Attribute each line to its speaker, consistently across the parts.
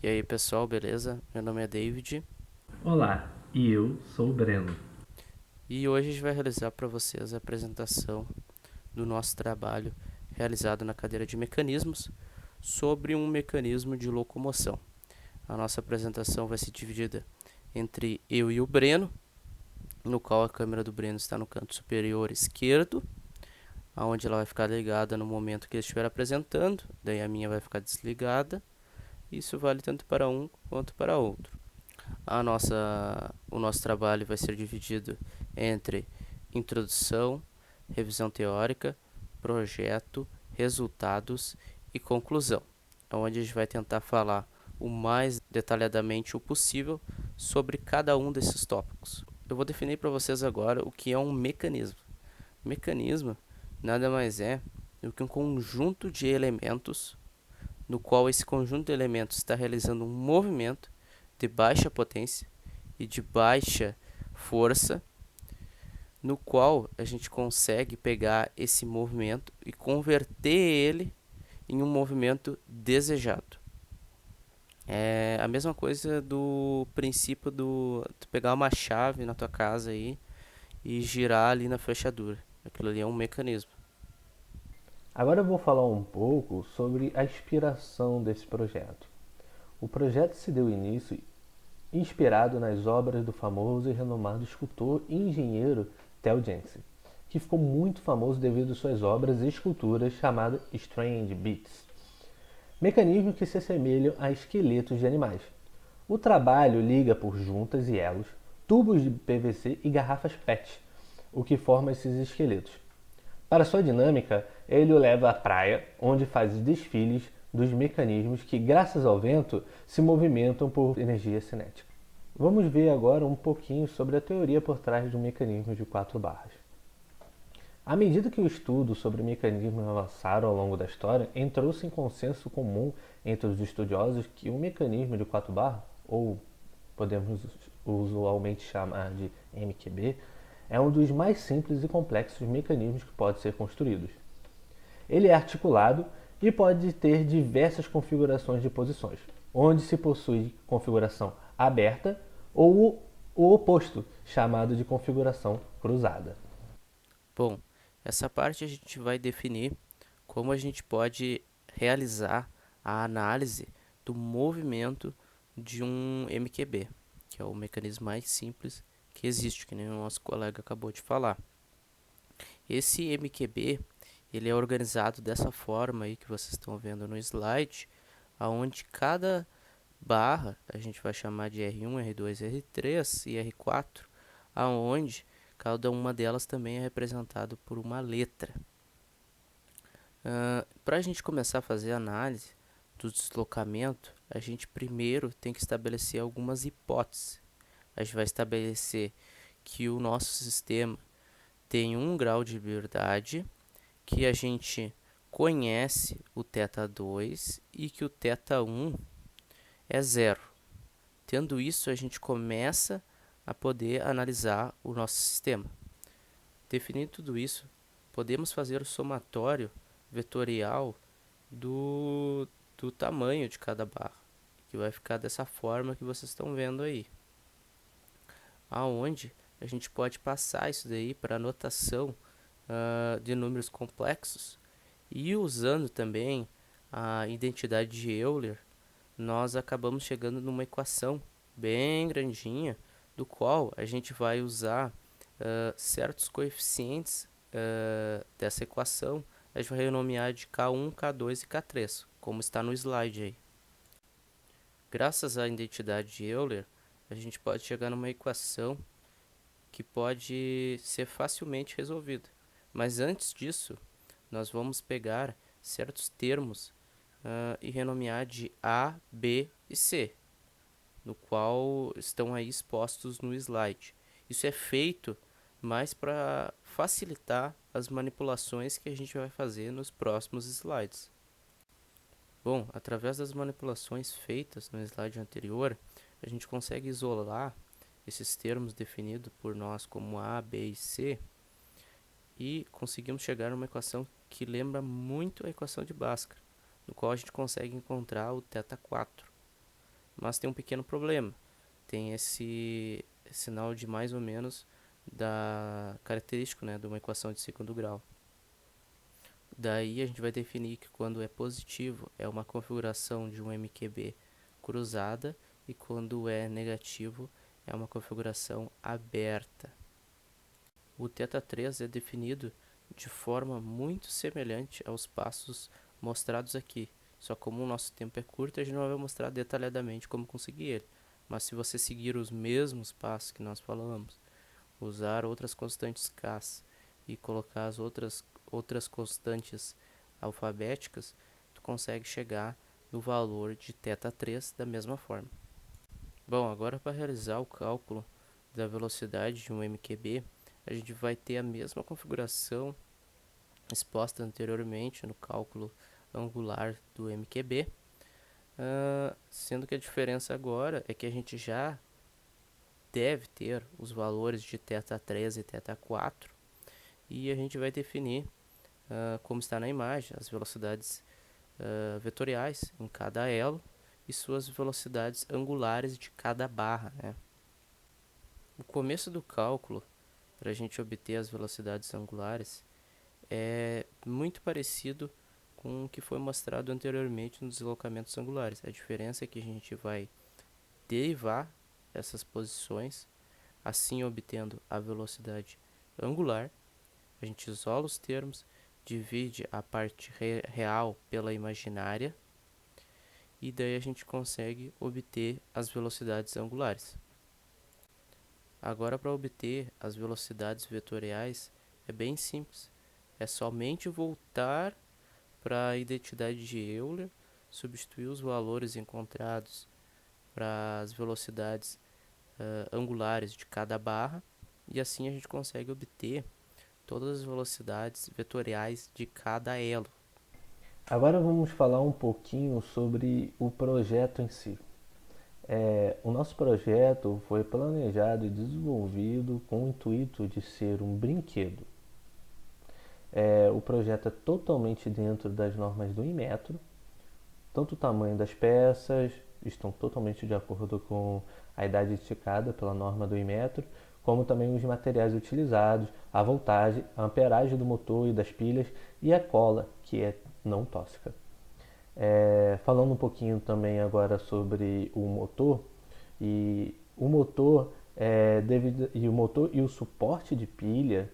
Speaker 1: E aí pessoal, beleza? Meu nome é David
Speaker 2: Olá, e eu sou o Breno.
Speaker 1: e hoje a gente vai realizar para vocês a apresentação do nosso trabalho realizado na cadeira de mecanismos sobre um mecanismo de locomoção. A nossa apresentação vai ser dividida entre eu e o Breno, no qual a câmera do Breno está no canto superior esquerdo, onde ela vai ficar ligada no momento que ele estiver apresentando, daí a minha vai ficar desligada. Isso vale tanto para um quanto para outro. O nosso trabalho vai ser dividido entre introdução, revisão teórica, projeto, resultados e conclusão, onde a gente vai tentar falar o mais detalhadamente o possível sobre cada um desses tópicos. Eu vou definir para vocês agora o que é um mecanismo. Mecanismo nada mais é do que um conjunto de elementos no qual esse conjunto de elementos está realizando um movimento de baixa potência e de baixa força, no qual a gente consegue pegar esse movimento e converter ele em um movimento desejado. É a mesma coisa do princípio do tu pegar uma chave na tua casa aí e girar ali na fechadura. Aquilo ali é um mecanismo.
Speaker 2: Agora eu vou falar um pouco sobre a inspiração desse projeto. O projeto se deu início inspirado nas obras do famoso e renomado escultor e engenheiro Theo Jensen, que ficou muito famoso devido às suas obras e esculturas chamadas Strange Beats, mecanismos que se assemelham a esqueletos de animais. O trabalho liga por juntas e elos tubos de PVC e garrafas PET, o que forma esses esqueletos. Para sua dinâmica, ele o leva à praia, onde faz os desfiles dos mecanismos que, graças ao vento, se movimentam por energia cinética. Vamos ver agora um pouquinho sobre a teoria por trás do mecanismo de quatro barras. À medida que o estudo sobre mecanismos avançaram ao longo da história, entrou-se em consenso comum entre os estudiosos que o mecanismo de quatro barras, ou podemos usualmente chamar de MQB, é um dos mais simples e complexos mecanismos que pode ser construídos. Ele é articulado e pode ter diversas configurações de posições, onde se possui configuração aberta ou o oposto, chamado de configuração cruzada.
Speaker 1: Bom, essa parte a gente vai definir como a gente pode realizar a análise do movimento de um MQB, que é o mecanismo mais simples que existe, que nem o nosso colega acabou de falar. Esse MQB, ele é organizado dessa forma aí que vocês estão vendo no slide, aonde cada barra a gente vai chamar de R1, R2, R3 e R4, aonde cada uma delas também é representado por uma letra. Para a gente começar a fazer a análise do deslocamento, a gente primeiro tem que estabelecer algumas hipóteses. A gente vai estabelecer que o nosso sistema tem um grau de liberdade, que a gente conhece o θ2 e que o θ1 é zero. Tendo isso, a gente começa a poder analisar o nosso sistema. Definindo tudo isso, podemos fazer o somatório vetorial do, do tamanho de cada barra, que vai ficar dessa forma que vocês estão vendo aí, aonde a gente pode passar isso daí para notação de números complexos e usando também a identidade de Euler, nós acabamos chegando numa equação bem grandinha, do qual a gente vai usar certos coeficientes dessa equação, a gente vai renomear de K1, K2 e K3, como está no slide aí. Graças à identidade de Euler, a gente pode chegar numa equação que pode ser facilmente resolvida. Mas antes disso, nós vamos pegar certos termos e renomear de A, B e C, no qual estão aí expostos no slide. Isso é feito mais para facilitar as manipulações que a gente vai fazer nos próximos slides. Bom, através das manipulações feitas no slide anterior, a gente consegue isolar esses termos definidos por nós como A, B e C e conseguimos chegar a uma equação que lembra muito a equação de Bhaskara, no qual a gente consegue encontrar o θ4. mas tem um pequeno problema. Tem esse sinal de mais ou menos da característico, né, de uma equação de segundo grau. Daí a gente vai definir que quando é positivo é uma configuração de um MQB cruzada e quando é negativo é uma configuração aberta. O θ3 é definido de forma muito semelhante aos passos mostrados aqui. Só como o nosso tempo é curto, a gente não vai mostrar detalhadamente como conseguir ele. Mas se você seguir os mesmos passos que nós falamos, usar outras constantes k e colocar as outras constantes alfabéticas, tu consegue chegar no valor de θ3 da mesma forma. Bom, agora para realizar o cálculo da velocidade de um MQB, a gente vai ter a mesma configuração exposta anteriormente no cálculo angular do MQB, sendo que a diferença agora é que a gente já deve ter os valores de θ3 e θ4 e a gente vai definir, como está na imagem, as velocidades vetoriais em cada elo e suas velocidades angulares de cada barra, né? O começo do cálculo para a gente obter as velocidades angulares é muito parecido com o que foi mostrado anteriormente nos deslocamentos angulares. A diferença é que a gente vai derivar essas posições, assim obtendo a velocidade angular. A gente isola os termos, divide a parte real pela imaginária e daí a gente consegue obter as velocidades angulares. Agora, para obter as velocidades vetoriais é bem simples. É somente voltar para a identidade de Euler, substituir os valores encontrados para as velocidades angulares de cada barra e assim a gente consegue obter todas as velocidades vetoriais de cada elo.
Speaker 2: Agora vamos falar um pouquinho sobre o projeto em si. O nosso projeto foi planejado e desenvolvido com o intuito de ser um brinquedo. O projeto é totalmente dentro das normas do Inmetro, tanto o tamanho das peças estão totalmente de acordo com a idade indicada pela norma do Inmetro, como também os materiais utilizados, a voltagem, a amperagem do motor e das pilhas e a cola, que é não tóxica. Falando um pouquinho também agora sobre o motor, o motor e o suporte de pilha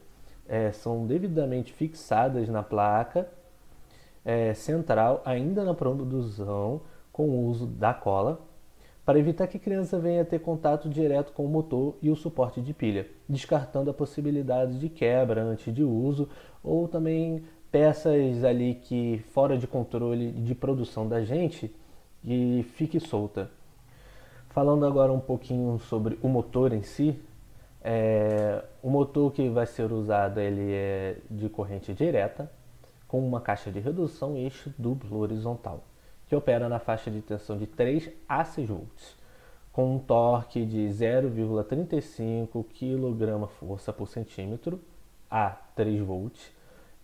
Speaker 2: são devidamente fixadas na placa central, ainda na produção, com o uso da cola, para evitar que a criança venha a ter contato direto com o motor e o suporte de pilha, descartando a possibilidade de quebra antes de uso ou também peças ali que fora de controle de produção da gente e fique solta. Falando agora um pouquinho sobre o motor em si, o motor que vai ser usado ele é de corrente direta, com uma caixa de redução e eixo duplo horizontal, que opera na faixa de tensão de 3 a 6 volts, com um torque de 0,35 kgfm por centímetro a 3 volts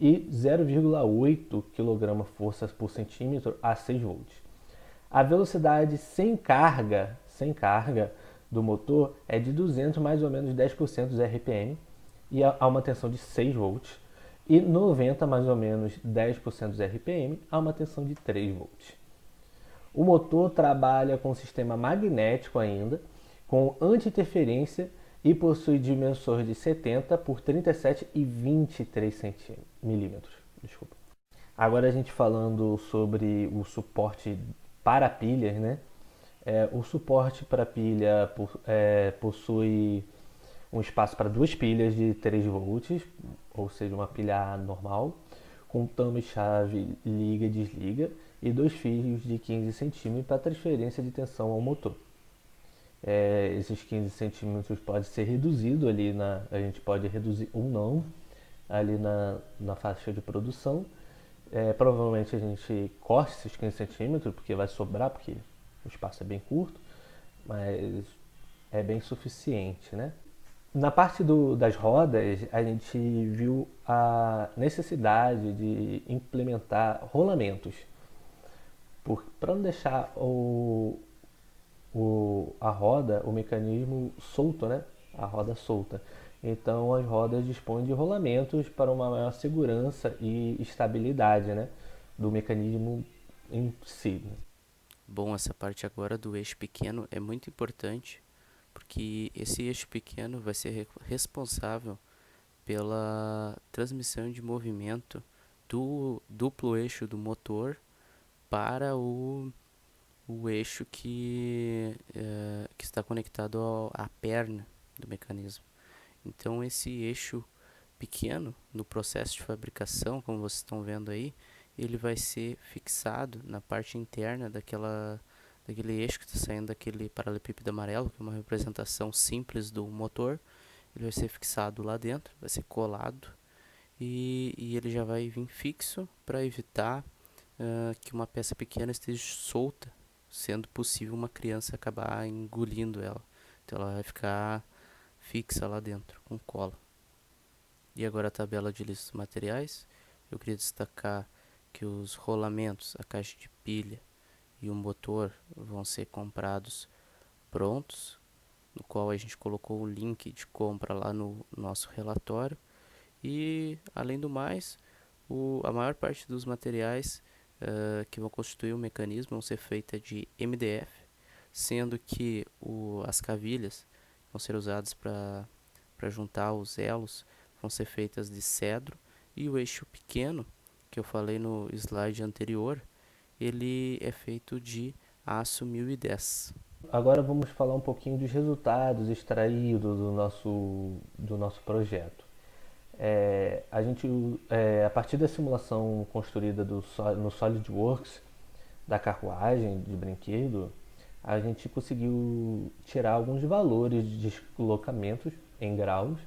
Speaker 2: e 0,8 kgfm por centímetro a 6 volts. A velocidade sem carga do motor é de 200 mais ou menos 10% dos RPM e há uma tensão de 6 volts e 90 mais ou menos 10% dos RPM a uma tensão de 3 volts. O motor trabalha com um sistema magnético ainda, com anti-interferência e possui dimensores de 70 por 37 e 23 milímetros. Desculpa. Agora a gente falando sobre o suporte para pilhas, né? O suporte para pilha possui um espaço para duas pilhas de 3 volts, ou seja, uma pilha normal, com tame-chave liga e desliga, e dois fios de 15 centímetros para transferência de tensão ao motor. Esses 15 centímetros pode ser reduzido ali, a gente pode reduzir ou não ali na faixa de produção. Provavelmente a gente corte esses 15 centímetros, porque vai sobrar, porque o espaço é bem curto, mas é bem suficiente, né? Na parte das rodas, a gente viu a necessidade de implementar rolamentos, para não deixar a roda, o mecanismo solto, né? A roda solta. Então as rodas dispõem de rolamentos para uma maior segurança e estabilidade, né? Do mecanismo em si.
Speaker 1: Bom, essa parte agora do eixo pequeno é muito importante, porque esse eixo pequeno vai ser responsável pela transmissão de movimento do duplo eixo do motor para o eixo que está conectado à perna do mecanismo. Então, esse eixo pequeno, no processo de fabricação, como vocês estão vendo aí, ele vai ser fixado na parte interna daquele eixo que está saindo daquele paralelepípedo amarelo, que é uma representação simples do motor. Ele vai ser fixado lá dentro, vai ser colado e ele já vai vir fixo para evitar que uma peça pequena esteja solta, sendo possível uma criança acabar engolindo ela. Então ela vai ficar fixa lá dentro, com cola. E agora a tabela de listas materiais. Eu queria destacar que os rolamentos, a caixa de pilha e o motor vão ser comprados prontos, no qual a gente colocou o link de compra lá no nosso relatório. E, além do mais, a maior parte dos materiais que vão constituir o mecanismo vão ser feitas de MDF, sendo que as cavilhas vão ser usadas para juntar os elos, vão ser feitas de cedro, e o eixo pequeno, que eu falei no slide anterior, ele é feito de aço 1010.
Speaker 2: Agora vamos falar um pouquinho dos resultados extraídos do nosso projeto. A partir da simulação construída no SolidWorks da carruagem de brinquedo, a gente conseguiu tirar alguns valores de deslocamentos em graus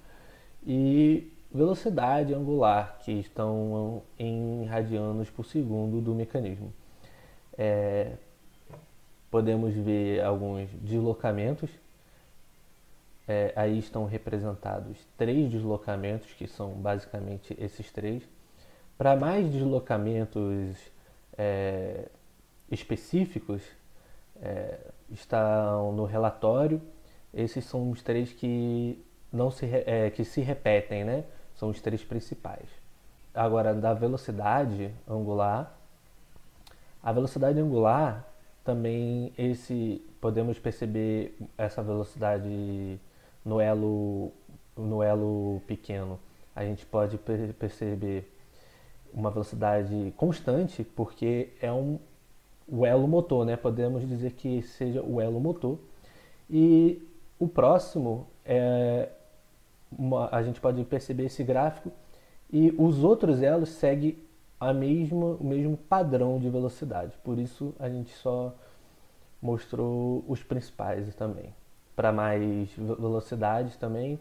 Speaker 2: e velocidade angular, que estão em radianos por segundo do mecanismo. Podemos ver alguns deslocamentos. Aí estão representados 3 deslocamentos, que são basicamente esses 3. Para mais deslocamentos específicos, estão no relatório. Esses são os 3 que que se repetem, né? São os 3 principais. Agora, da velocidade angular. A velocidade angular também podemos perceber essa velocidade no elo pequeno. A gente pode perceber uma velocidade constante porque o elo motor, né? Podemos dizer que seja o elo motor. E o próximo a gente pode perceber esse gráfico e os outros elos seguem o mesmo padrão de velocidade. Por isso a gente só mostrou os principais também. Para mais velocidades também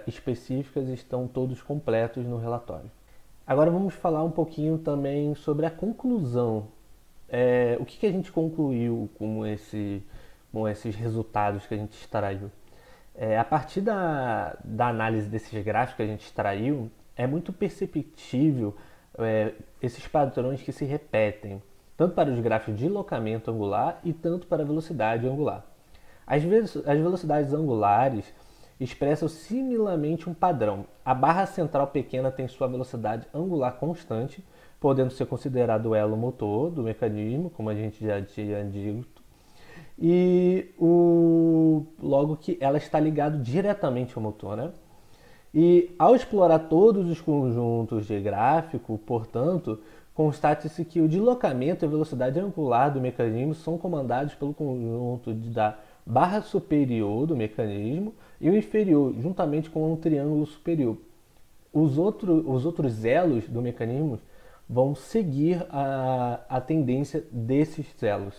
Speaker 2: específicas, estão todos completos no relatório. Agora vamos falar um pouquinho também sobre a conclusão. O que a gente concluiu com esses resultados que a gente extraiu? A partir da análise desses gráficos que a gente extraiu, é muito perceptível esses padrões que se repetem, tanto para os gráficos de deslocamento angular e tanto para a velocidade angular. As velocidades angulares expressam similarmente um padrão. A barra central pequena tem sua velocidade angular constante, podendo ser considerado o elo motor do mecanismo, como a gente já tinha dito, e logo que ela está ligada diretamente ao motor, né? E ao explorar todos os conjuntos de gráfico, portanto, constate-se que o deslocamento e a velocidade angular do mecanismo são comandados pelo conjunto da barra superior do mecanismo e o inferior, juntamente com um triângulo superior. Os outros elos do mecanismo vão seguir a tendência desses elos.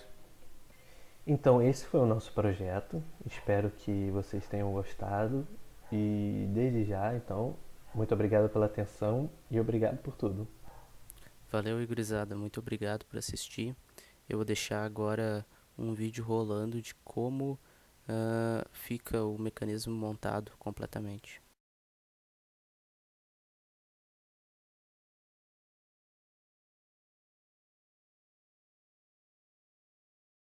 Speaker 2: Então, esse foi o nosso projeto. Espero que vocês tenham gostado. E desde já, então, muito obrigado pela atenção e obrigado por tudo.
Speaker 1: Valeu, gurizada. Muito obrigado por assistir. Eu vou deixar agora um vídeo rolando de como fica o mecanismo montado completamente.